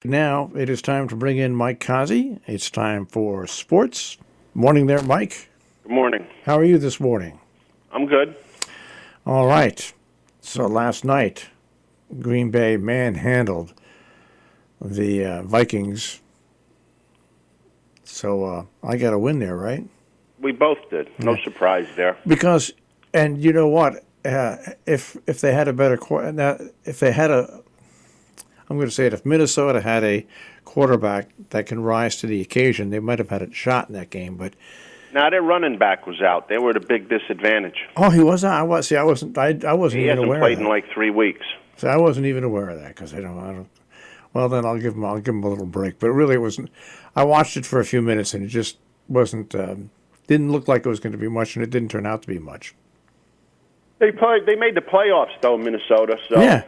Now it is time to bring in Mike Cozzi. It's time for sports. Morning there, Mike. Good morning. How are you this morning? I'm good. All right. So last night, Green Bay manhandled the Vikings. So I got a win there, right? We both did. No surprise there. Because, and you know what? If they had a better I'm going to say it, if Minnesota had a quarterback that can rise to the occasion, they might have had a shot in that game. But now their running back was out. They were at a big disadvantage. Oh, he was out. I wasn't He even aware hasn't of played that. in like 3 weeks. So I wasn't even aware of that because I don't. Well, then I'll give him a little break. But really, it wasn't. I watched it for a few minutes and it just wasn't. Didn't look like it was going to be much, and it didn't turn out to be much. They made the playoffs though, Minnesota. So Yeah.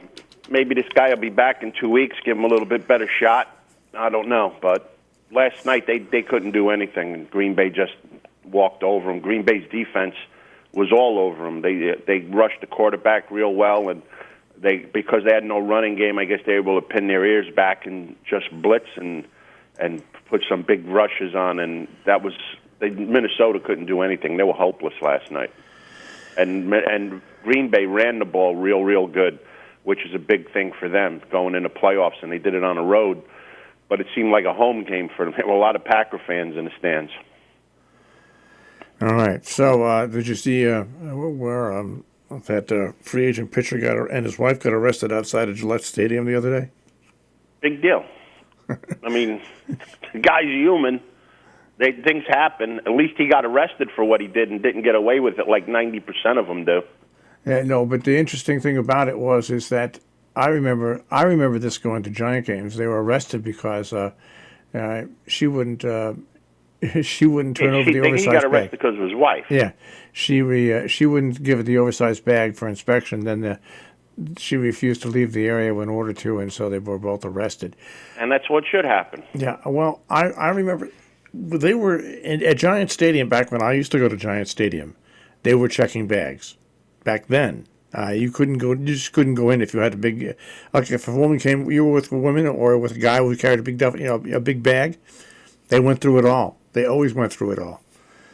maybe this guy will be back in 2 weeks. Give him a little bit better shot. I don't know, but last night they couldn't do anything. Green Bay just walked over them. Green Bay's defense was all over them. They rushed the quarterback real well, and because they had no running game, I guess they were able to pin their ears back and just blitz and put some big rushes on, and Minnesota couldn't do anything. They were hopeless last night, and Green Bay ran the ball real good, which is a big thing for them going into playoffs, and they did it on the road. But it seemed like a home game for them. There were a lot of Packer fans in the stands. All right. So did you see where that free agent pitcher and his wife got arrested outside of Gillette Stadium the other day? Big deal. I mean, the guy's human. Things happen. At least he got arrested for what he did and didn't get away with it like 90% of them do. Yeah, no, but the interesting thing about it is that I remember this going to Giant games. They were arrested because she wouldn't turn over the oversized bag. He got arrested because of his wife. Yeah, she wouldn't give it the oversized bag for inspection. Then she refused to leave the area when ordered to, and so they were both arrested. And that's what should happen. Yeah, well, I remember they were at Giant Stadium back when I used to go to Giant Stadium. They were checking bags back then. You just couldn't go in if you had a big, like if a woman came, you were with a woman or with a guy who carried a big a big bag. They went through it all. They always went through it all.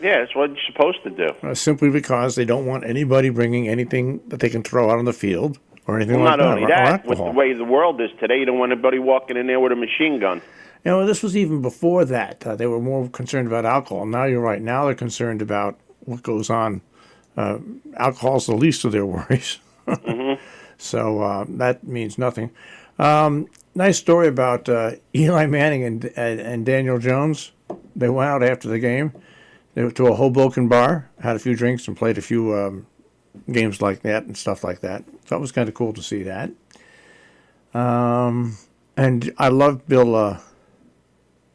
Yeah, that's what you're supposed to do. Simply because they don't want anybody bringing anything that they can throw out on the field or anything well, like that. Not only that, or with the way the world is today, you don't want anybody walking in there with a machine gun. You know, this was even before that. They were more concerned about alcohol. Now you're right. Now they're concerned about what goes on. Alcohol's the least of their worries. Mm-hmm. So that means nothing. Nice story about Eli Manning and Daniel Jones. They went out after the game. They went to a Hoboken bar, had a few drinks, and played a few games like that and stuff like that. So it was kind of cool to see that. And I love Bill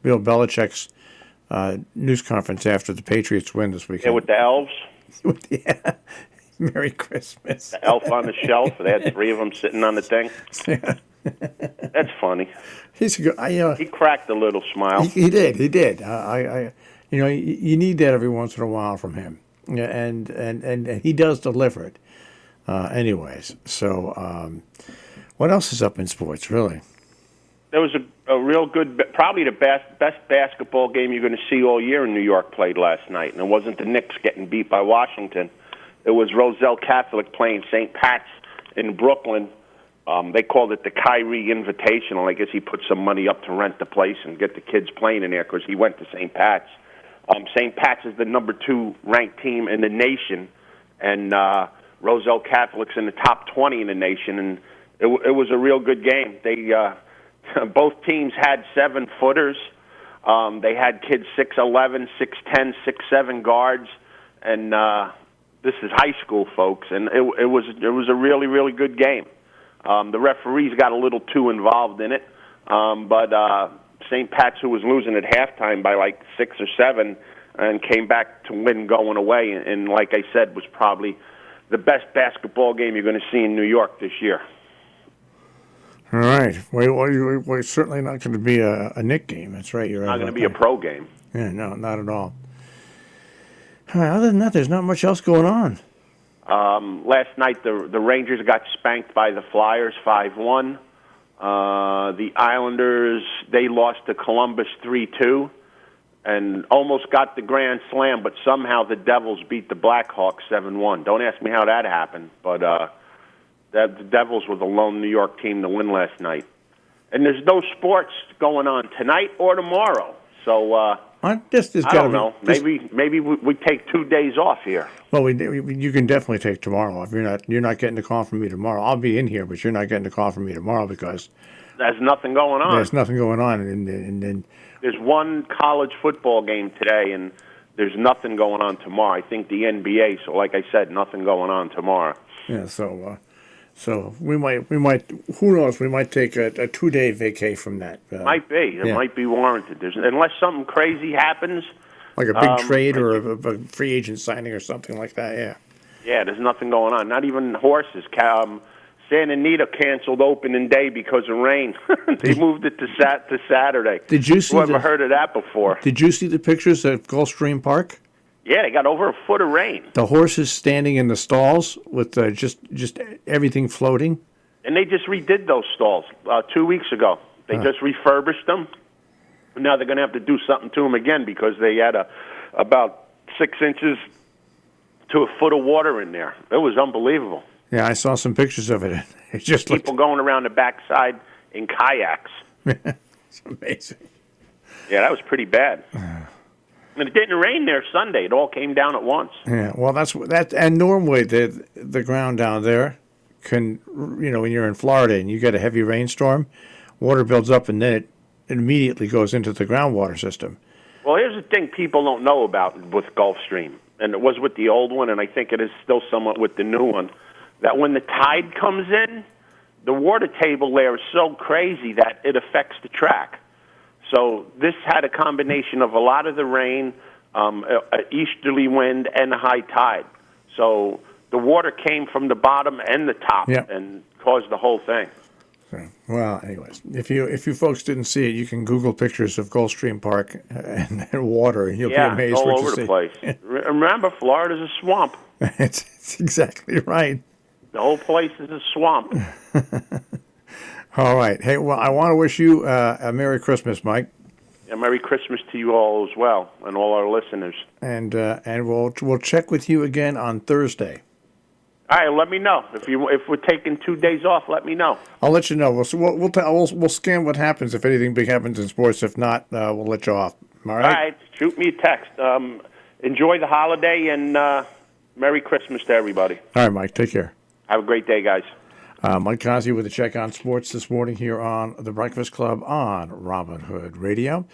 Belichick's news conference after the Patriots win this weekend. Yeah, with the elves. Yeah. Merry Christmas. The elf on the shelf. They had 3 of them sitting on the thing. Yeah. That's funny. He's a good. He cracked a little smile. He did. You need that every once in a while from him, and he does deliver it. Anyways, so what else is up in sports, really? There was a real good, probably the best basketball game you're going to see all year in New York played last night, and it wasn't the Knicks getting beat by Washington. It was Roselle Catholic playing St. Pat's in Brooklyn. They called it the Kyrie Invitational. I guess he put some money up to rent the place and get the kids playing in there because he went to St. Pat's. St. Pat's is the number 2 ranked team in the nation, and Roselle Catholic's in the top 20 in the nation, and it was a real good game. They both teams had 7-footers. They had kids 6'11", 6'10", 6'7" guards, and this is high school, folks, and it was a really, really good game. The referees got a little too involved in it, but St. Pat's, who was losing at halftime by like 6 or 7, and came back to win going away, and like I said, was probably the best basketball game you're going to see in New York this year. All right. Well, it's certainly not going to be a Knick game. That's right. You're not going to be a pro game. Yeah, no, not at all. Other than that, there's not much else going on. Last night, the Rangers got spanked by the Flyers 5-1. The Islanders, they lost to Columbus 3-2 and almost got the grand slam, but somehow the Devils beat the Blackhawks 7-1. Don't ask me how that happened, but the Devils were the lone New York team to win last night. And there's no sports going on tonight or tomorrow. So I don't know. Maybe we take 2 days off here. Well, you can definitely take tomorrow off. You're not getting a call from me tomorrow. I'll be in here, but you're not getting a call from me tomorrow because there's nothing going on. There's nothing going on, and there's one college football game today, and there's nothing going on tomorrow. I think the NBA. So, like I said, nothing going on tomorrow. Yeah. So we might. Who knows? We might take a 2-day vacay from that. Might be. It might be warranted. Unless something crazy happens, like a big trade or a free agent signing or something like that. Yeah. Yeah. There's nothing going on. Not even horses. Santa Anita canceled opening day because of rain. They moved it to Saturday. Did you see? Whoever heard of that before? Did you see the pictures at Gulfstream Park? Yeah, they got over a foot of rain. The horses standing in the stalls with just everything floating. And they just redid those stalls 2 weeks ago. They just refurbished them. Now they're going to have to do something to them again because they had about 6 inches to a foot of water in there. It was unbelievable. Yeah, I saw some pictures of it. It's just people going around the backside in kayaks. It's amazing. Yeah, that was pretty bad. And it didn't rain there Sunday. It all came down at once. Yeah, well, and normally the ground down there can, when you're in Florida and you get a heavy rainstorm, water builds up and then it immediately goes into the groundwater system. Well, here's the thing people don't know about with Gulfstream, and it was with the old one, and I think it is still somewhat with the new one, that when the tide comes in, the water table there is so crazy that it affects the track. So this had a combination of a lot of the rain, an easterly wind, and a high tide. So the water came from the bottom and the top and caused the whole thing. So, well, anyways, if you folks didn't see it, you can Google pictures of Gulfstream Park and water, and you'll be amazed all what over you the see. place. Remember, Florida's a swamp. It's exactly right. The whole place is a swamp. All right. Hey, well, I want to wish you a Merry Christmas, Mike. Yeah, Merry Christmas to you all as well, and all our listeners. And we'll check with you again on Thursday. All right, let me know if we're taking 2 days off. Let me know. I'll let you know. We'll scan what happens if anything big happens in sports. If not, we'll let you off. All right. All right. Shoot me a text. Enjoy the holiday and Merry Christmas to everybody. All right, Mike. Take care. Have a great day, guys. Mike Cozzi with a check on sports this morning here on The Breakfast Club on Robin Hood Radio.